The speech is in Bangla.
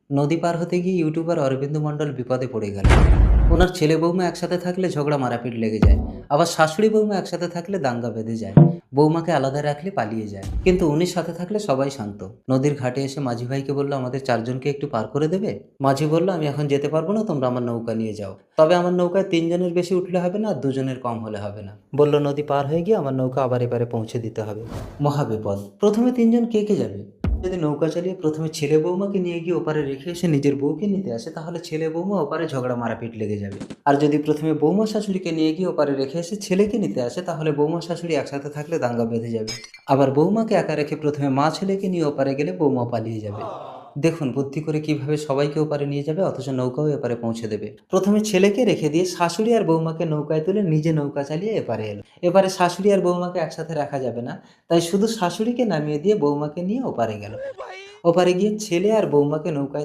নদী পার হতে গিয়ে ইউটিউবার অরবিন্দ মণ্ডল বিপদে পড়ে গেল। ওনার ছেলে বৌমা একসাথে থাকলে ঝগড়া মারাপিট লেগে যায়, আবার শাশুড়ি বৌমা একসাথে থাকলে দাঙ্গা বেঁধে যায়। বৌমাকে আলাদা রাখলে পালিয়ে যায়, কিন্তু উনির সাথে থাকলে সবাই শান্ত। নদীর ঘাটে এসে মাঝি ভাইকে বলল, আমাদের চারজনকে একটু পার করে দেবে? মাঝি বলল, আমি এখন যেতে পারবো না, তোমরা আমার নৌকা নিয়ে যাও। তবে আমার নৌকায় 3 জনের বেশি উঠলে হবে না, আর 2 জনের কম হলে হবে না। বলল, নদী পার হয়ে গিয়ে আমার নৌকা আবার এবারে পৌঁছে দিতে হবে। মহাবিপদ। প্রথমে 3 জন কে কে যাবে? যদি নৌকা চালিয়ে প্রথমে ছেলে বৌমাকে নিয়ে গিয়ে ওপারে রেখে এসে নিজের বউকে নিতে আসে, তাহলে ছেলে বৌমা ওপারে ঝগড়া মারাপিট লেগে যাবে। আর যদি প্রথমে বৌমা শাশুড়িকে নিয়ে গিয়ে ওপারে রেখে এসে ছেলেকে নিতে আসে, তাহলে বৌমা শাশুড়ি একসাথে থাকলে দাঙ্গা বেঁধে যাবে। আবার বৌমাকে একা রেখে প্রথমে মা ছেলেকে নিয়ে ওপারে গেলে বৌমা পালিয়ে যাবে। দেখুন বুদ্ধি করে কিভাবে সবাইকে ওপারে নিয়ে যাবে, অথচ নৌকাও এপারে পৌঁছে দেবে। প্রথমে ছেলেকে রেখে দিয়ে শাশুড়ি আর বৌমাকে নৌকায় তুলে নিজে নৌকা চালিয়ে এপারে এলো। এবারে শাশুড়ি আর বৌমাকে একসাথে রাখা যাবে না, তাই শুধু শাশুড়িকে নামিয়ে দিয়ে বৌমাকে নিয়ে ওপারে গেল। ওপারে গিয়ে ছেলে আর বৌমাকে নৌকায়